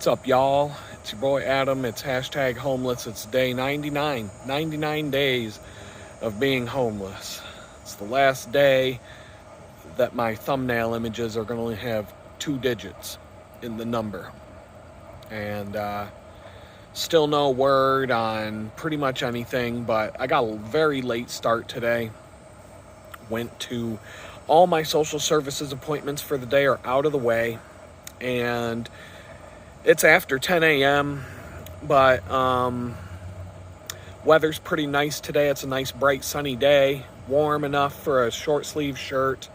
What's up, y'all? It's your boy Adam. It's hashtag homeless. It's day 99. 99 days of being homeless. It's the last day that my thumbnail images are going to have 2 digits in the number. And still no word on pretty much anything, but I got a very late start today. Went to all my social services appointments for the day are out of the way, and it's after 10 a.m., but weather's pretty nice today. It's a nice, bright, sunny day, warm enough for a short sleeve shirt.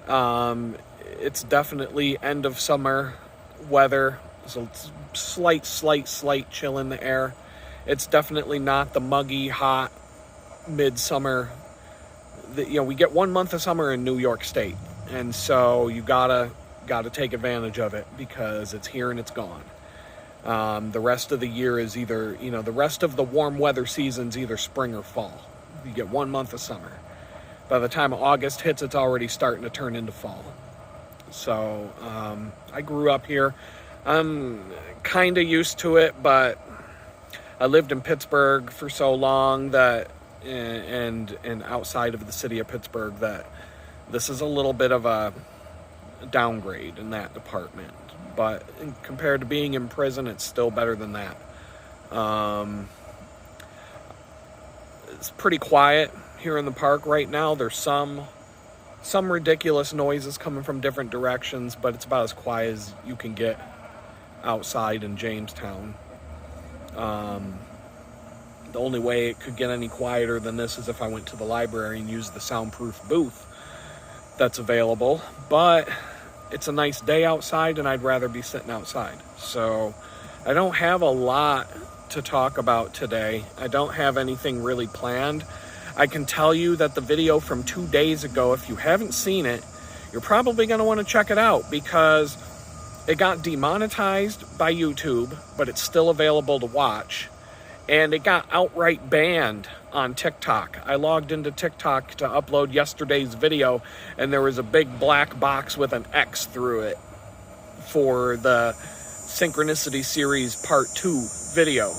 It's definitely end of summer weather. There's a slight chill in the air. It's definitely not the muggy, hot midsummer. We get 1 month of summer in New York State, and so you gotta take advantage of it because it's here and it's gone. The rest of the year is either, the rest of the warm weather season's either spring or fall. You get 1 month of summer. By the time August hits, it's already starting to turn into fall. So I grew up here. I'm kind of used to it, but I lived in Pittsburgh for so long that, and outside of the city of Pittsburgh, that this is a little bit of a downgrade in that department. But compared to being in prison, it's still better than that. It's pretty quiet here in the park right now. There's some ridiculous noises coming from different directions, but it's about as quiet as you can get outside in Jamestown. The only way it could get any quieter than this is if I went to the library and used the soundproof booth that's available. But it's a nice day outside, and I'd rather be sitting outside. So I don't have a lot to talk about today. I don't have anything really planned. I can tell you that the video from 2 days ago, if you haven't seen it, you're probably going to want to check it out because it got demonetized by YouTube, but it's still available to watch. And it got outright banned on TikTok. I logged into TikTok to upload yesterday's video, and there was a big black box with an X through it for the Synchronicity series part 2 video.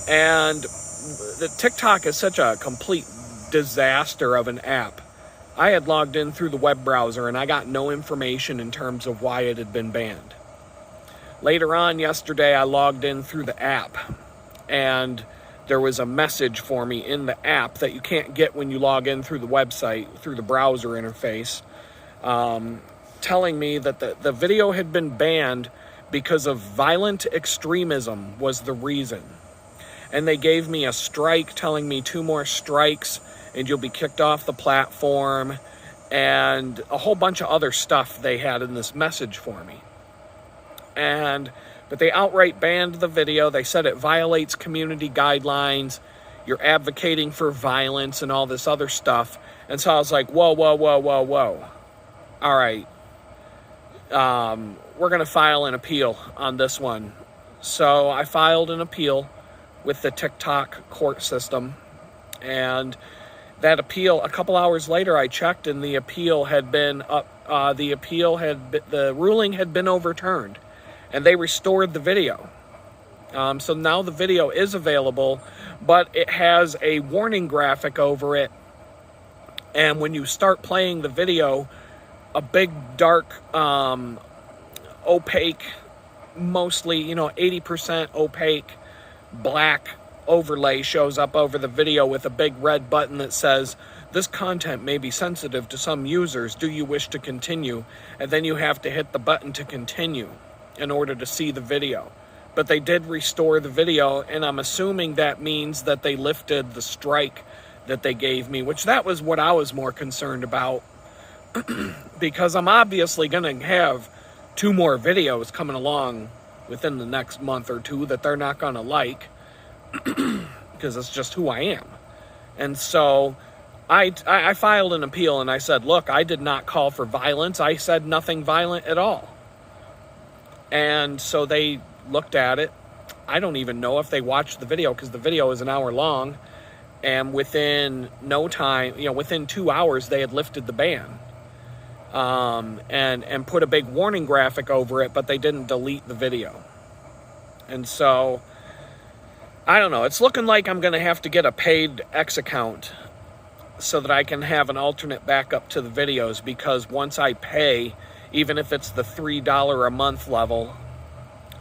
And the TikTok is such a complete disaster of an app. I had logged in through the web browser, and I got no information in terms of why it had been banned. Later on yesterday, I logged in through the app, and there was a message for me in the app that you can't get when you log in through the website, through the browser interface, telling me that the video had been banned because of violent extremism was the reason. And they gave me a strike, telling me 2 more strikes and you'll be kicked off the platform, and a whole bunch of other stuff they had in this message for me. But they outright banned the video. They said it violates community guidelines. You're advocating for violence and all this other stuff. And so I was like, whoa. All right. We're going to file an appeal on this one. So I filed an appeal with the TikTok court system. And that appeal, a couple hours later, I checked, and the appeal had been the ruling had been overturned. And they restored the video. So now the video is available, but it has a warning graphic over it. And when you start playing the video, a big, dark, opaque, mostly, 80% opaque, black overlay shows up over the video with a big red button that says, "This content may be sensitive to some users. Do you wish to continue?" And then you have to hit the button to continue in order to see the video. But they did restore the video, and I'm assuming that means that they lifted the strike that they gave me, which that was what I was more concerned about, because I'm obviously going to have 2 more videos coming along within the next month or 2 that they're not going to like, because it's just who I am. And so I filed an appeal, and I said, look, I did not call for violence. I said nothing violent at all. And so they looked at it. I don't even know if they watched the video, because the video is an hour long. And within no time, within 2 hours, they had lifted the ban. and put a big warning graphic over it, but they didn't delete the video. And so, I don't know. It's looking like I'm going to have to get a paid X account so that I can have an alternate backup to the videos, because once I pay, even if it's the $3 a month level,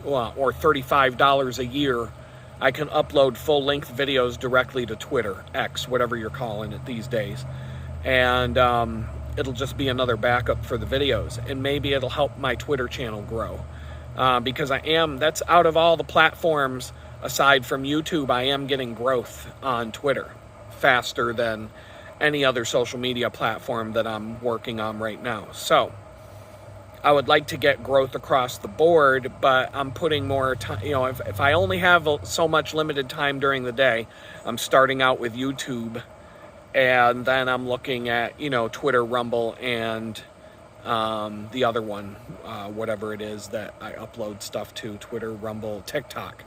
or $35 a year, I can upload full-length videos directly to Twitter, X, whatever you're calling it these days. And it'll just be another backup for the videos. And maybe it'll help my Twitter channel grow. Because that's out of all the platforms, aside from YouTube, I am getting growth on Twitter faster than any other social media platform that I'm working on right now. So I would like to get growth across the board, but I'm putting more time. If I only have so much limited time during the day, I'm starting out with YouTube, and then I'm looking at, Twitter, Rumble, and the other one, whatever it is that I upload stuff to, Twitter, Rumble, TikTok.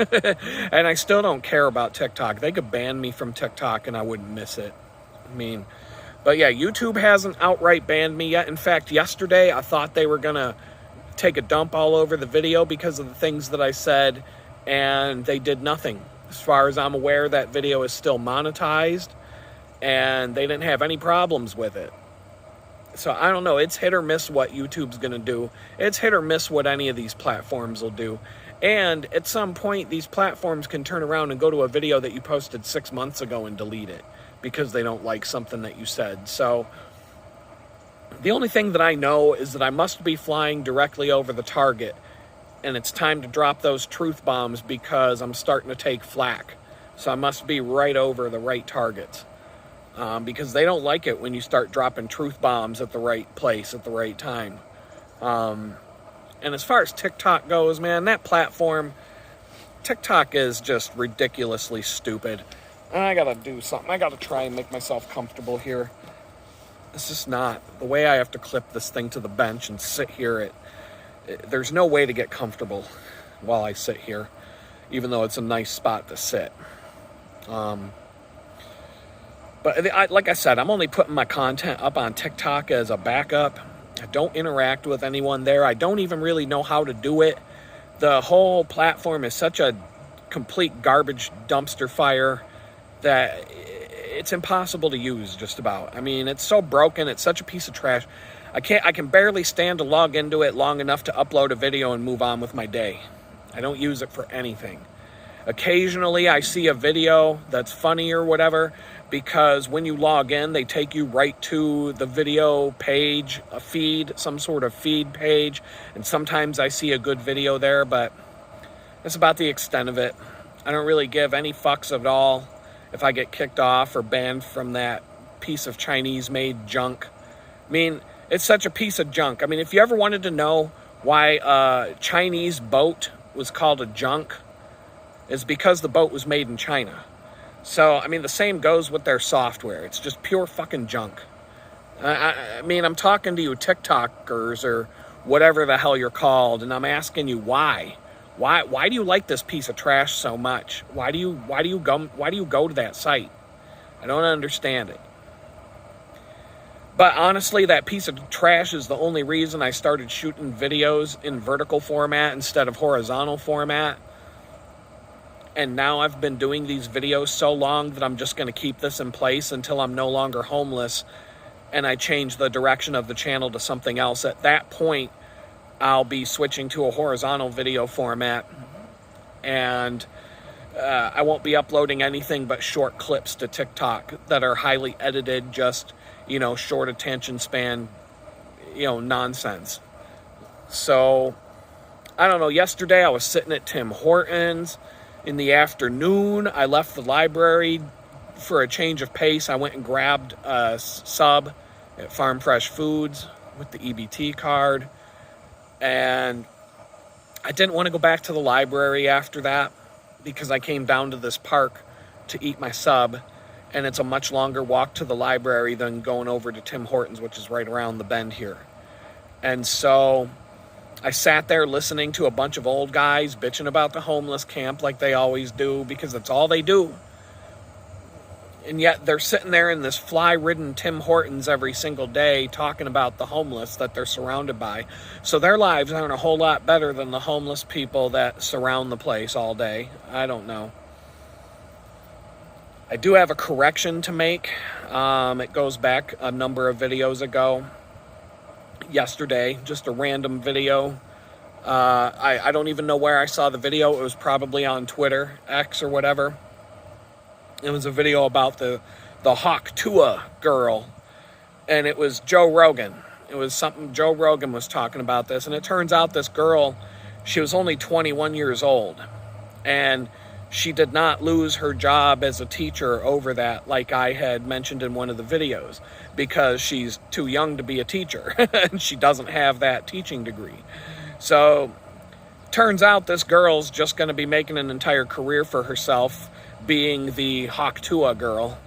And I still don't care about TikTok. They could ban me from TikTok and I wouldn't miss it. But yeah, YouTube hasn't outright banned me yet. In fact, yesterday I thought they were going to take a dump all over the video because of the things that I said, and they did nothing. As far as I'm aware, that video is still monetized, and they didn't have any problems with it. So I don't know. It's hit or miss what YouTube's going to do. It's hit or miss what any of these platforms will do. And at some point, these platforms can turn around and go to a video that you posted 6 months ago and delete it because they don't like something that you said. So the only thing that I know is that I must be flying directly over the target, and it's time to drop those truth bombs because I'm starting to take flack. So I must be right over the right targets, because they don't like it when you start dropping truth bombs at the right place at the right time. And as far as TikTok goes, man, that platform, TikTok is just ridiculously stupid. I gotta do something. I gotta try and make myself comfortable here. It's just not. The way I have to clip this thing to the bench and sit here, there's no way to get comfortable while I sit here, even though it's a nice spot to sit. But like I said, I'm only putting my content up on TikTok as a backup. I don't interact with anyone there. I don't even really know how to do it. The whole platform is such a complete garbage dumpster fire that it's impossible to use, just about. It's so broken. It's such a piece of trash. I can barely stand to log into it long enough to upload a video and move on with my day. I don't use it for anything. Occasionally I see a video that's funny or whatever, because when you log in, they take you right to the video page, a feed, some sort of feed page, and sometimes I see a good video there, but that's about the extent of it. I don't really give any fucks at all if I get kicked off or banned from that piece of Chinese-made junk. It's such a piece of junk. If you ever wanted to know why a Chinese boat was called a junk, it's because the boat was made in China. So, the same goes with their software. It's just pure fucking junk. I'm talking to you TikTokers or whatever the hell you're called, and I'm asking you why. Why do you like this piece of trash so much? Why do you go to that site? I don't understand it. But honestly, that piece of trash is the only reason I started shooting videos in vertical format instead of horizontal format. And now I've been doing these videos so long that I'm just going to keep this in place until I'm no longer homeless and I change the direction of the channel to something else. At that point, I'll be switching to a horizontal video format, and I won't be uploading anything but short clips to TikTok that are highly edited, just, short attention span, nonsense. So, I don't know. Yesterday I was sitting at Tim Hortons. In the afternoon, I left the library for a change of pace. I went and grabbed a sub at Farm Fresh Foods with the EBT card. And I didn't want to go back to the library after that because I came down to this park to eat my sub. And it's a much longer walk to the library than going over to Tim Hortons, which is right around the bend here. And so I sat there listening to a bunch of old guys bitching about the homeless camp like they always do, because that's all they do. And yet they're sitting there in this fly-ridden Tim Hortons every single day talking about the homeless that they're surrounded by. So their lives aren't a whole lot better than the homeless people that surround the place all day. I don't know. I do have a correction to make. It goes back a number of videos ago. Yesterday, just a random video. I don't even know where I saw the video. It was probably on Twitter, X or whatever. It was a video about the Hawk Tua Girl, and it was Joe Rogan. It was something Joe Rogan was talking about this, and it turns out this girl, she was only 21 years old, and she did not lose her job as a teacher over that, like I had mentioned in one of the videos, because she's too young to be a teacher, and she doesn't have that teaching degree. So, turns out this girl's just going to be making an entire career for herself, being the Hawk Tua Girl.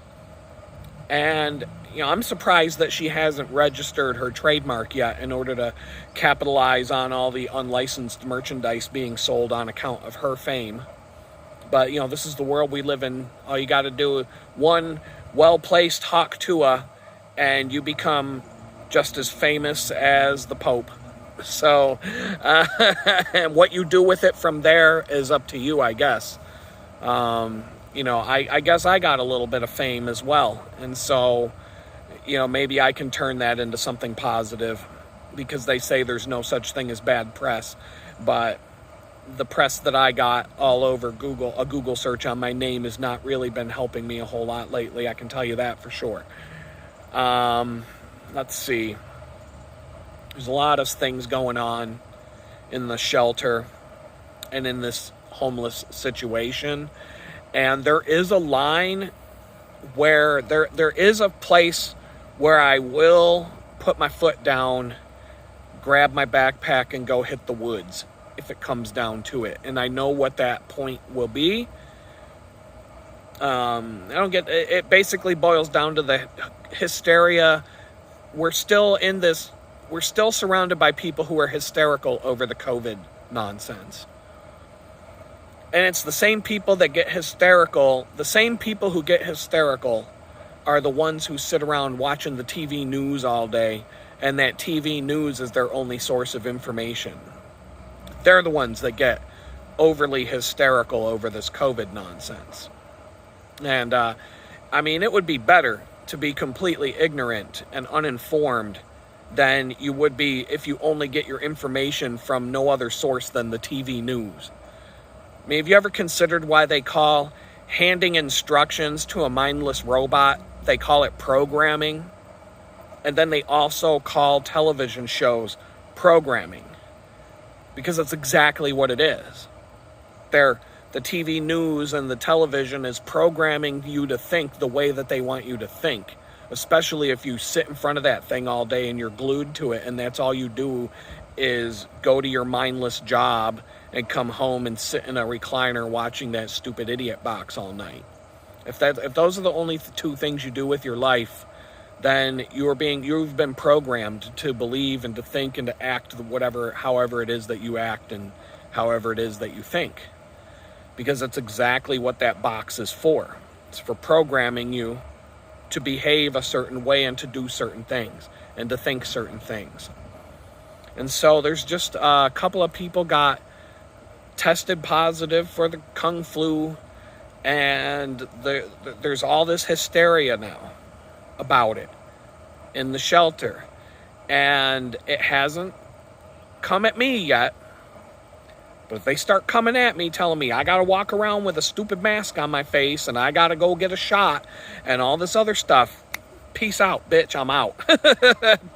And, I'm surprised that she hasn't registered her trademark yet in order to capitalize on all the unlicensed merchandise being sold on account of her fame. But, this is the world we live in. All you got to do, one well-placed Hawk Tua, and you become just as famous as the Pope. So, and what you do with it from there is up to you, I guess. I guess I got a little bit of fame as well. And so, maybe I can turn that into something positive, because they say there's no such thing as bad press. But the press that I got all over Google, a Google search on my name, has not really been helping me a whole lot lately. I can tell you that for sure. Let's see. There's a lot of things going on in the shelter and in this homeless situation. And there is a line where there is a place where I will put my foot down, grab my backpack, and go hit the woods if it comes down to it. And I know what that point will be. It basically boils down to the hysteria. We're still surrounded by people who are hysterical over the COVID nonsense. And it's the same people that get hysterical. The same people who get hysterical are the ones who sit around watching the TV news all day, and that TV news is their only source of information. They're the ones that get overly hysterical over this COVID nonsense. And, it would be better to be completely ignorant and uninformed than you would be if you only get your information from no other source than the TV news. Have you ever considered why they call handing instructions to a mindless robot, they call it programming? And then they also call television shows programming, because that's exactly what it is. The TV news and the television is programming you to think the way that they want you to think, especially if you sit in front of that thing all day and you're glued to it, and that's all you do is go to your mindless job and come home and sit in a recliner watching that stupid idiot box all night. If those are the only two things you do with your life, then you've been programmed to believe and to think and to act however it is that you act and however it is that you think. Because that's exactly what that box is for. It's for programming you to behave a certain way and to do certain things and to think certain things. And so there's just a couple of people got tested positive for the Kung flu, and there's all this hysteria now about it in the shelter. And it hasn't come at me yet, but if they start coming at me telling me I gotta walk around with a stupid mask on my face and I gotta go get a shot and all this other stuff, peace out, bitch, I'm out.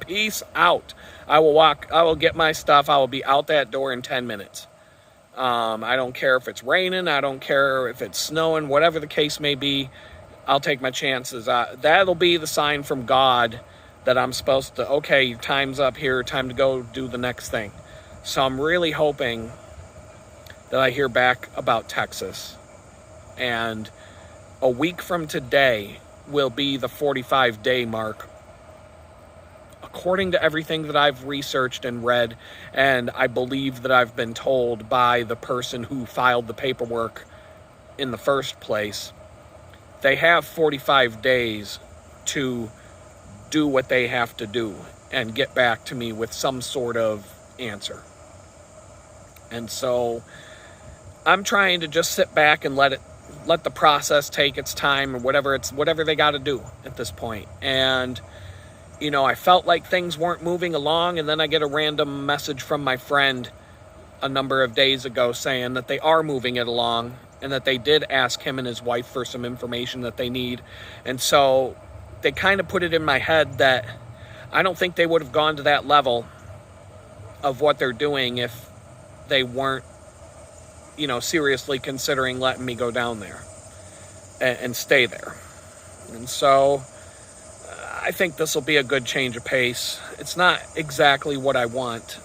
Peace out. I will get my stuff. I will be out that door in 10 minutes. I don't care if it's raining. I don't care if it's snowing, whatever the case may be. I'll take my chances. That'll be the sign from God that I'm supposed to, okay, time's up here, time to go do the next thing. So I'm really hoping that I hear back about Texas. And a week from today will be the 45-day mark, according to everything that I've researched and read, and I believe that I've been told by the person who filed the paperwork in the first place. they have 45 days to do what they have to do and get back to me with some sort of answer. And so I'm trying to just sit back and let the process take its time, or whatever they got to do at this point. And I felt like things weren't moving along, and then I get a random message from my friend a number of days ago saying that they are moving it along, and that they did ask him and his wife for some information that they need. And so they kind of put it in my head that I don't think they would have gone to that level of what they're doing if they weren't, seriously considering letting me go down there and stay there. And so I think this will be a good change of pace. It's not exactly what I want,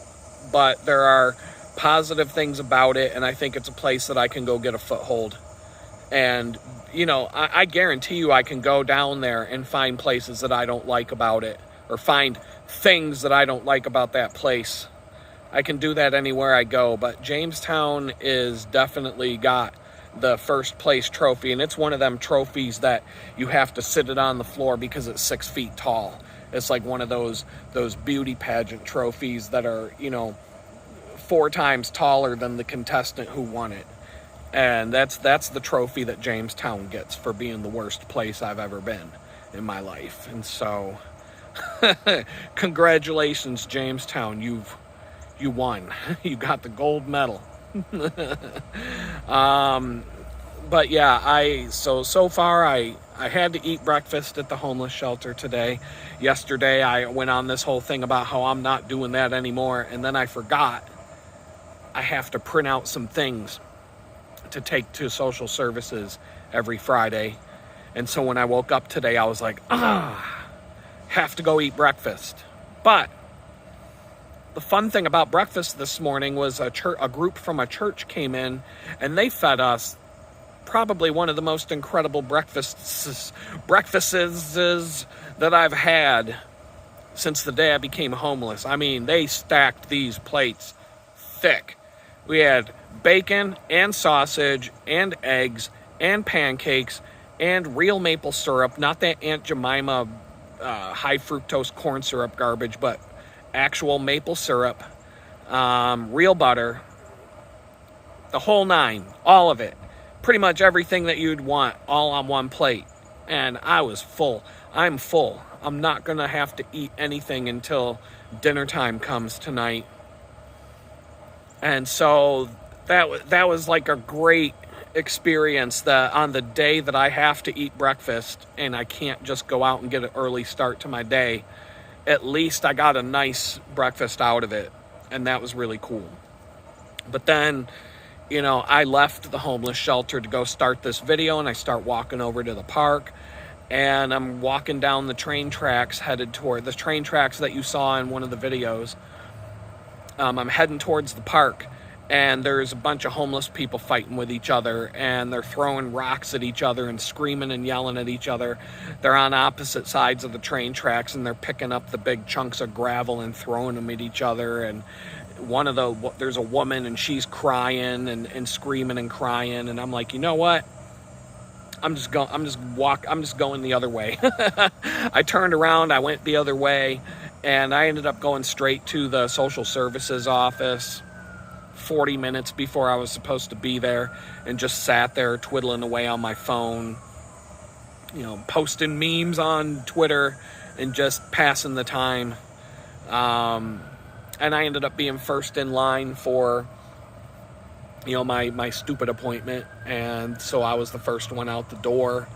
but there are positive things about it, and I think it's a place that I can go get a foothold. And, I guarantee you I can go down there and find places that I don't like about it, or find things that I don't like about that place. I can do that anywhere I go, but Jamestown is definitely got the first place trophy, and it's one of them trophies that you have to sit it on the floor because it's 6 feet tall. It's like one of those beauty pageant trophies that are 4 times taller than the contestant who won it. And that's the trophy that Jamestown gets for being the worst place I've ever been in my life. And so congratulations, Jamestown, you won. You got the gold medal. But yeah, so far I had to eat breakfast at the homeless shelter today. Yesterday I went on this whole thing about how I'm not doing that anymore, and then I forgot I have to print out some things to take to social services every Friday. And so when I woke up today, I was like, have to go eat breakfast. But the fun thing about breakfast this morning was a group from a church came in, and they fed us probably one of the most incredible breakfasts that I've had since the day I became homeless. I mean, they stacked these plates thick. We had bacon and sausage and eggs and pancakes and real maple syrup, not that Aunt Jemima high fructose corn syrup garbage, but actual maple syrup, real butter, the whole 9, all of it. Pretty much everything that you'd want, all on one plate. And I was full. I'm full. I'm not going to have to eat anything until dinner time comes tonight. And so that was like a great experience, that on the day that I have to eat breakfast and I can't just go out and get an early start to my day, at least I got a nice breakfast out of it. And that was really cool. But then, I left the homeless shelter to go start this video, and I start walking over to the park, and I'm walking down the train tracks headed toward the train tracks that you saw in one of the videos. I'm heading towards the park, and there's a bunch of homeless people fighting with each other, and they're throwing rocks at each other and screaming and yelling at each other. They're on opposite sides of the train tracks, and they're picking up the big chunks of gravel and throwing them at each other. And there's a woman, and she's crying and screaming and crying, and I'm like, you know what? I'm just going the other way. I turned around, I went the other way, and I ended up going straight to the social services office 40 minutes before I was supposed to be there, and just sat there twiddling away on my phone, posting memes on Twitter and just passing the time. And I ended up being first in line for, my stupid appointment. And so I was the first one out the door.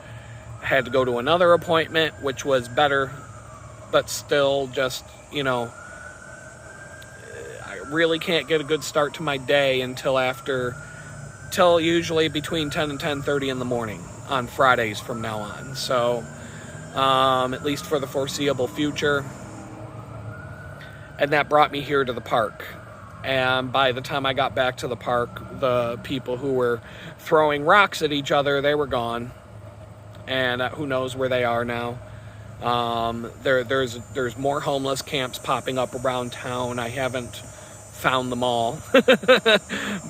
I had to go to another appointment, which was better, but still just, I really can't get a good start to my day until usually between 10 and 10:30 in the morning on Fridays from now on. So, at least for the foreseeable future. And that brought me here to the park. And by the time I got back to the park, the people who were throwing rocks at each other, they were gone. And who knows where they are now. There's more homeless camps popping up around town. I haven't found them all.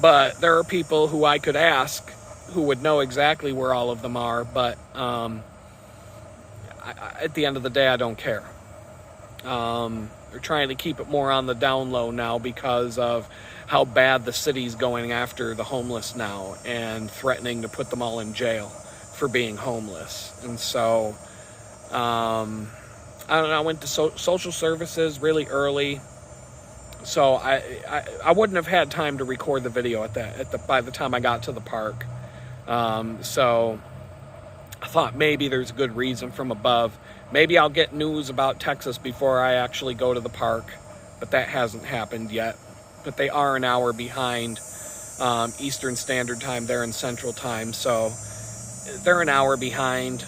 But there are people who I could ask who would know exactly where all of them are, but at the end of the day, I don't care. They're trying to keep it more on the down low now because of how bad the city's going after the homeless now and threatening to put them all in jail for being homeless. And so, I don't know, I went to social services really early, so I wouldn't have had time to record the video by the time I got to the park. So I thought maybe there's a good reason from above. Maybe I'll get news about Texas before I actually go to the park, but that hasn't happened yet. But they are an hour behind Eastern Standard Time. They're in Central Time, so they're an hour behind.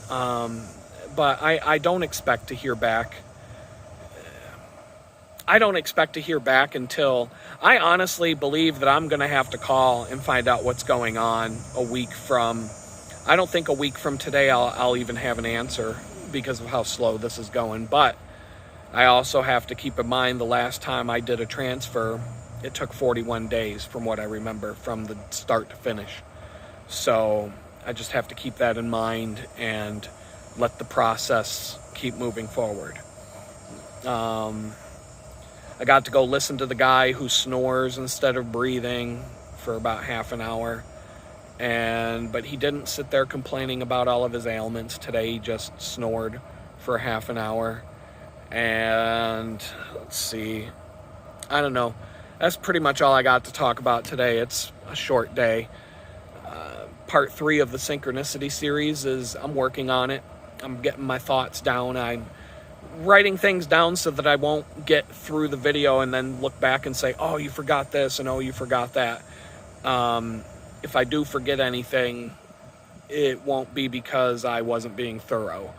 But I don't expect to hear back. I don't expect to hear back until I honestly believe that I'm going to have to call and find out what's going on a week from. I don't think a week from today I'll even have an answer because of how slow this is going. But I also have to keep in mind the last time I did a transfer, it took 41 days from what I remember, from the start to finish. So I just have to keep that in mind and let the process keep moving forward. I got to go listen to the guy who snores instead of breathing for about half an hour. But he didn't sit there complaining about all of his ailments today. He just snored for half an hour. And let's see, I don't know. That's pretty much all I got to talk about today. It's a short day. Part 3 of the Synchronicity series is, I'm working on it. I'm getting my thoughts down. I'm writing things down so that I won't get through the video and then look back and say, oh, you forgot this, and oh, you forgot that. If I do forget anything, it won't be because I wasn't being thorough.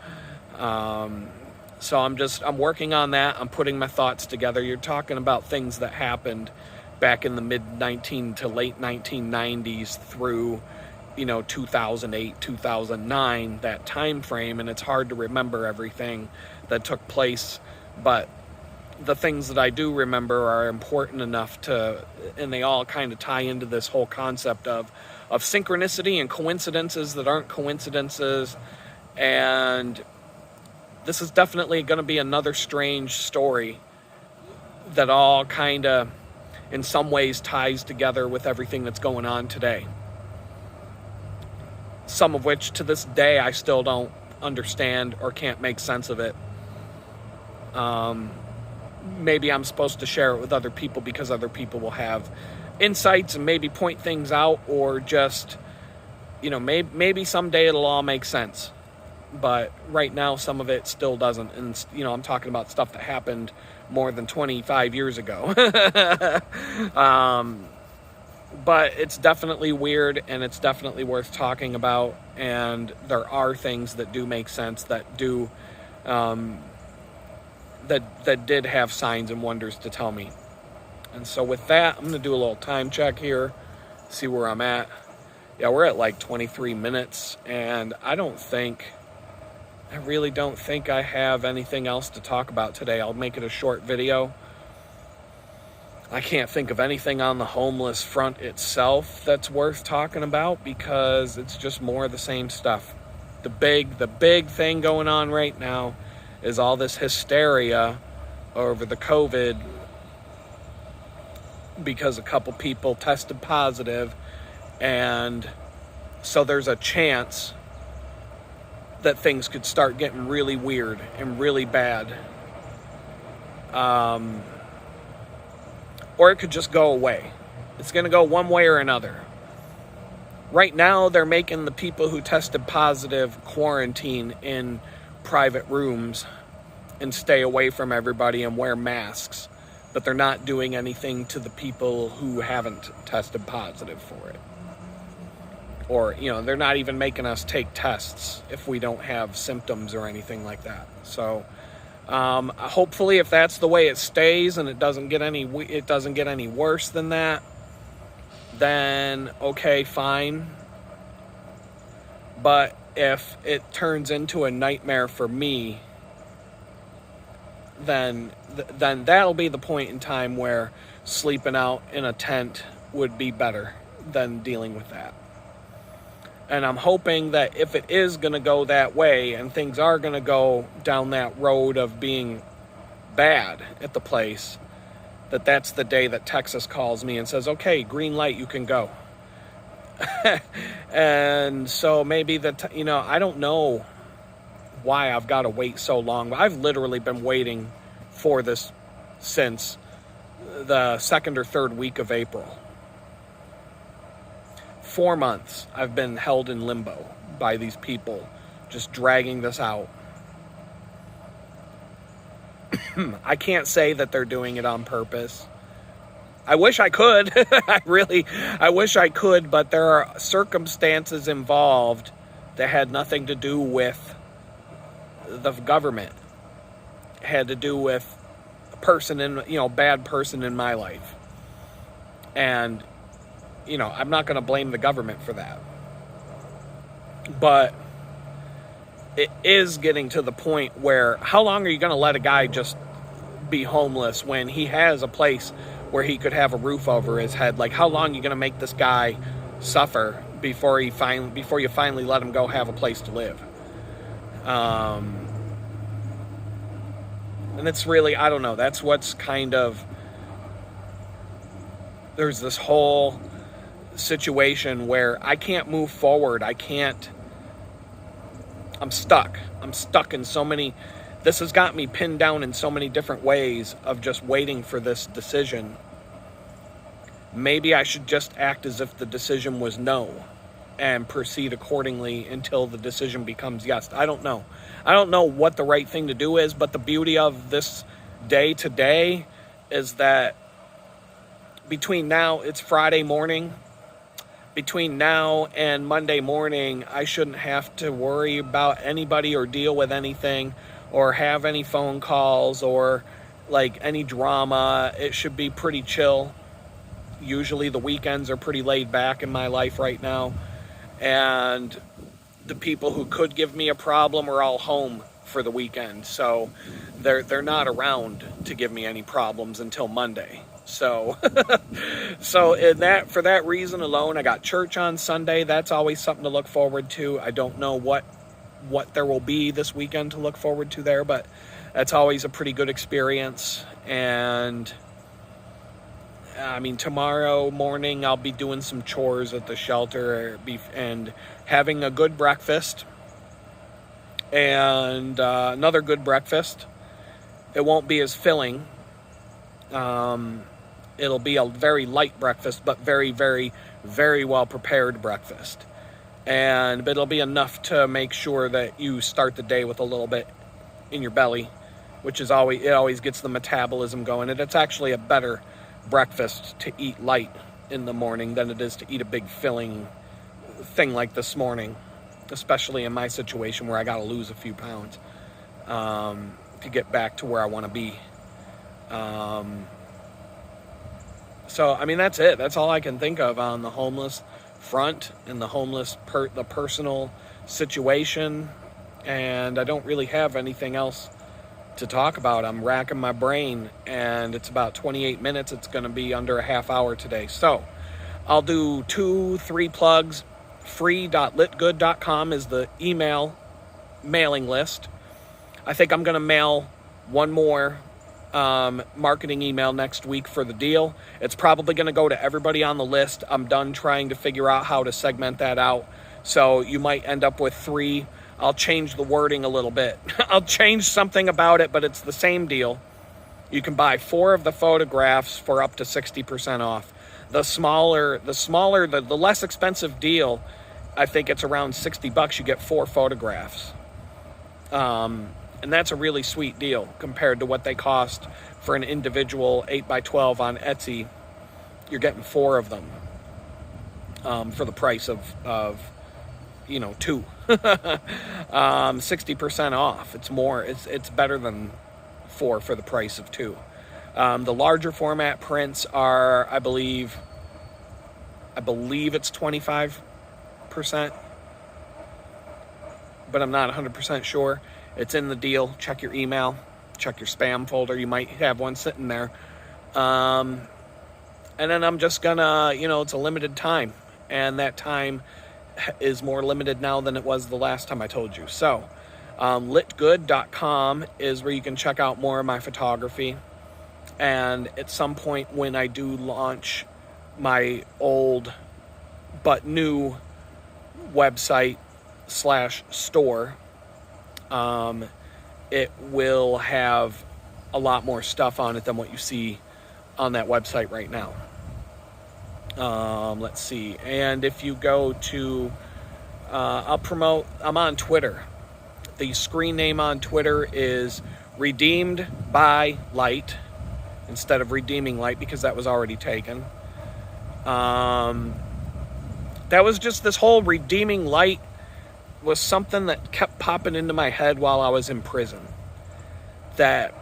So I'm working on that. I'm putting my thoughts together. You're talking about things that happened back in the mid-19 to late 1990s through, 2008, 2009, that time frame, and it's hard to remember everything that took place, but the things that I do remember are important enough and they all kind of tie into this whole concept of synchronicity and coincidences that aren't coincidences. And this is definitely going to be another strange story that all kind of, in some ways, ties together with everything that's going on today. Some of which, to this day, I still don't understand or can't make sense of it. Maybe I'm supposed to share it with other people because other people will have insights and maybe point things out, or just, maybe someday it'll all make sense. But right now, some of it still doesn't. And, I'm talking about stuff that happened more than 25 years ago. But it's definitely weird, and it's definitely worth talking about. And there are things that do make sense, that do, that did have signs and wonders to tell me. And so with that, I'm going to do a little time check here, see where I'm at. Yeah, we're at like 23 minutes, and I really don't think I have anything else to talk about today. I'll make it a short video. I can't think of anything on the homeless front itself that's worth talking about, because it's just more of the same stuff. The big thing going on right now is all this hysteria over the COVID, because a couple people tested positive, and so there's a chance that things could start getting really weird and really bad. Or it could just go away. It's going to go one way or another. Right now, they're making the people who tested positive quarantine in private rooms and stay away from everybody and wear masks. But they're not doing anything to the people who haven't tested positive for it. Or, they're not even making us take tests if we don't have symptoms or anything like that. So, hopefully, if that's the way it stays and it doesn't get any worse than that, then okay, fine. But if it turns into a nightmare for me, then that'll be the point in time where sleeping out in a tent would be better than dealing with that. And I'm hoping that if it is going to go that way and things are going to go down that road of being bad at the place, that's the day that Texas calls me and says, okay, green light, you can go. And so maybe I don't know why I've got to wait so long. I've literally been waiting for this since the second or third week of April. 4 months I've been held in limbo by these people, just dragging this out. I can't say that they're doing it on purpose. I wish I could. I wish I could, but there are circumstances involved that had nothing to do with the government. It had to do with a person bad person in my life. And, I'm not going to blame the government for that. But it is getting to the point where, how long are you going to let a guy just be homeless when he has a place where he could have a roof over his head? Like, how long are you going to make this guy suffer before you finally let him go have a place to live? And it's really, I don't know, that's what's kind of, there's this whole situation where I can't move forward. I'm stuck in so many, this has got me pinned down in so many different ways of just waiting for this decision. Maybe I should just act as if the decision was no and proceed accordingly until the decision becomes yes. I don't know. I don't know what the right thing to do is, but the beauty of this day today is that between now, it's Friday morning, between now and Monday morning, I shouldn't have to worry about anybody or deal with anything or have any phone calls or like any drama. It should be pretty chill. Usually the weekends are pretty laid back in my life right now. And the people who could give me a problem are all home for the weekend. So they're not around to give me any problems until Monday. So for that reason alone, I got church on Sunday. That's always something to look forward to. I don't know what there will be this weekend to look forward to there, but that's always a pretty good experience. And I mean, tomorrow morning I'll be doing some chores at the shelter and having a good breakfast and another good breakfast. It won't be as filling. It'll be a very light breakfast, but very, very, very well prepared breakfast. But it'll be enough to make sure that you start the day with a little bit in your belly, which is always gets the metabolism going. And it's actually a better breakfast to eat light in the morning than it is to eat a big filling thing like this morning, especially in my situation where I got to lose a few pounds to get back to where I want to be. So, I mean, that's it. That's all I can think of on the homeless front and the personal situation. And I don't really have anything else to talk about. I'm racking my brain, and it's about 28 minutes. It's going to be under a half hour today. So I'll do 2-3 plugs. free.litgood.com is the email mailing list. I think I'm going to mail one more marketing email next week for the deal. It's probably going to go to everybody on the list. I'm done trying to figure out how to segment that out. So you might end up with 3. I'll change the wording a little bit. I'll change something about it, but it's the same deal. You can buy 4 of the photographs for up to 60% off. The less expensive deal, I think it's around $60. You get 4 photographs. And that's a really sweet deal compared to what they cost for an individual 8x12 on Etsy. You're getting 4 of them for the price of 2. 60% off. It's more. It's better than 4 for the price of 2. The larger format prints are, I believe it's 25%, but I'm not 100% sure. It's in the deal. Check your email. Check your spam folder. You might have one sitting there. And then I'm just gonna, it's a limited time. And that time, is more limited now than it was the last time I told you. So litgood.com is where you can check out more of my photography. And at some point when I do launch my old but new website / store, it will have a lot more stuff on it than what you see on that website right now. Let's see. And if you go to, I'm on Twitter. The screen name on Twitter is Redeemed by Light instead of Redeeming Light, because that was already taken. That was just, this whole Redeeming Light was something that kept popping into my head while I was in prison. That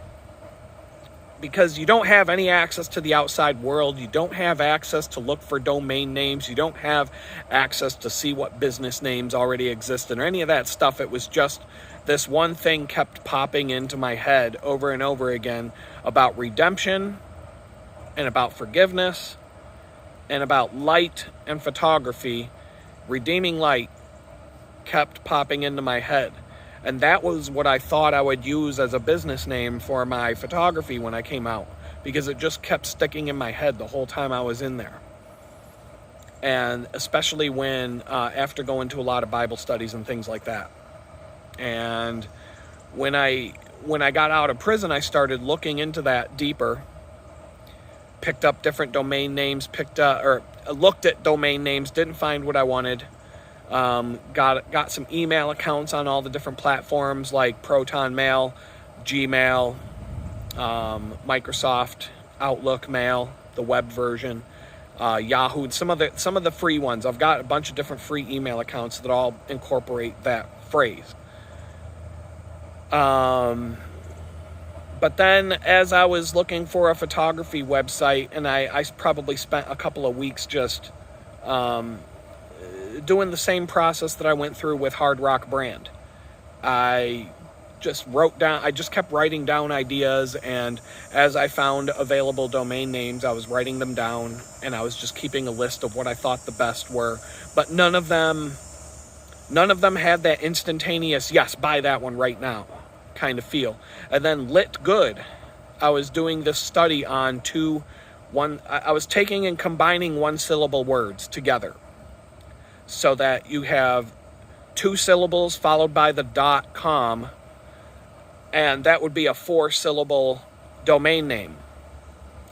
because you don't have any access to the outside world, you don't have access to look for domain names, you don't have access to see what business names already existed or any of that stuff. It was just this one thing kept popping into my head over and over again about redemption and about forgiveness and about light and photography. Redeeming Light kept popping into my head. And that was what I thought I would use as a business name for my photography when I came out, because it just kept sticking in my head the whole time I was in there. And especially when, after going to a lot of Bible studies and things like that. And when I got out of prison, I started looking into that deeper, picked up different domain names, looked at domain names, didn't find what I wanted. Got some email accounts on all the different platforms like Proton Mail, Gmail, Microsoft Outlook Mail, the web version, Yahoo, some of the free ones. I've got a bunch of different free email accounts that all incorporate that phrase. But then as I was looking for a photography website, and I probably spent a couple of weeks just doing the same process that I went through with Hard Rock Brand. I just kept writing down ideas, and as I found available domain names, I was writing them down, and I was just keeping a list of what I thought the best were. But none of them had that instantaneous, yes, buy that one right now kind of feel. And then Lit Good, I was doing this study on I was taking and combining one-syllable words together, so that you have 2 syllables followed by the .com, and that would be a 4-syllable domain name.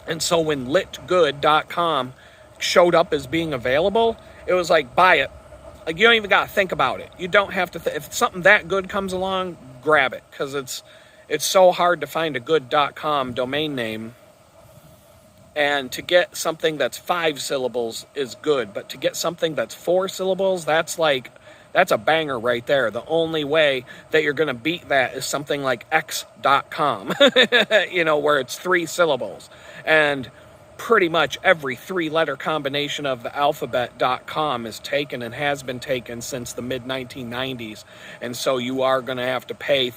And so when litgood.com showed up as being available, it was like, buy it. Like, you don't even got to think about it. You don't have to, if something that good comes along, grab it, because it's so hard to find a good .com domain name. And to get something that's 5 syllables is good, but to get something that's 4 syllables, that's a banger right there. The only way that you're going to beat that is something like x.com, where it's 3 syllables. And pretty much every 3-letter combination of the alphabet .com is taken and has been taken since the mid-1990s. And so you are going to have to pay,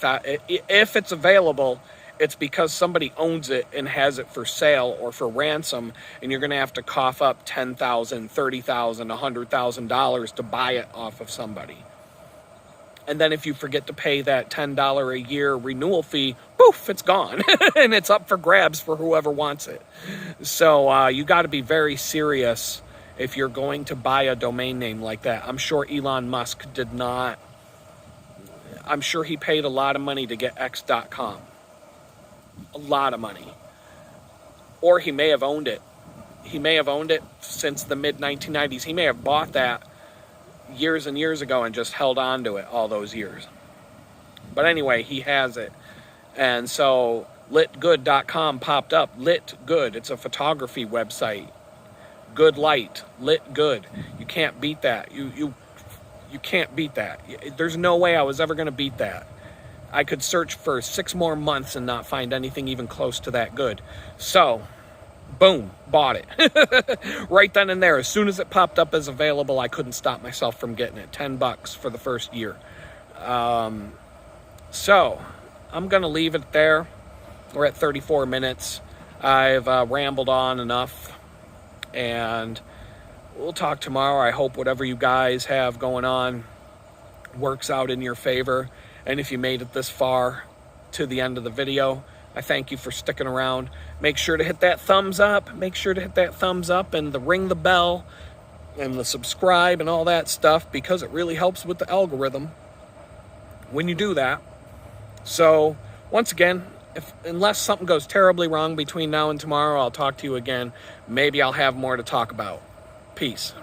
if it's available, it's because somebody owns it and has it for sale or for ransom, and you're going to have to cough up $10,000, $30,000, $100,000 to buy it off of somebody. And then if you forget to pay that $10 a year renewal fee, poof, it's gone. And it's up for grabs for whoever wants it. So you got to be very serious if you're going to buy a domain name like that. I'm sure Elon Musk did not. I'm sure he paid a lot of money to get x.com. A lot of money. Or he may have owned it. He may have owned it since the mid-1990s. He may have bought that years and years ago and just held on to it all those years. But anyway, he has it. And so litgood.com popped up. Lit Good. It's a photography website. Good light. Lit Good. You can't beat that. You can't beat that. There's no way I was ever going to beat that. I could search for 6 more months and not find anything even close to that good. So, boom, bought it. Right then and there. As soon as it popped up as available, I couldn't stop myself from getting it. $10 for the first year. So, I'm going to leave it there. We're at 34 minutes. I've rambled on enough. And we'll talk tomorrow. I hope whatever you guys have going on works out in your favor. And if you made it this far to the end of the video, I thank you for sticking around. Make sure to hit that thumbs up. Make sure to hit that thumbs up and ring the bell and the subscribe and all that stuff, because it really helps with the algorithm when you do that. So once again, unless something goes terribly wrong between now and tomorrow, I'll talk to you again. Maybe I'll have more to talk about. Peace.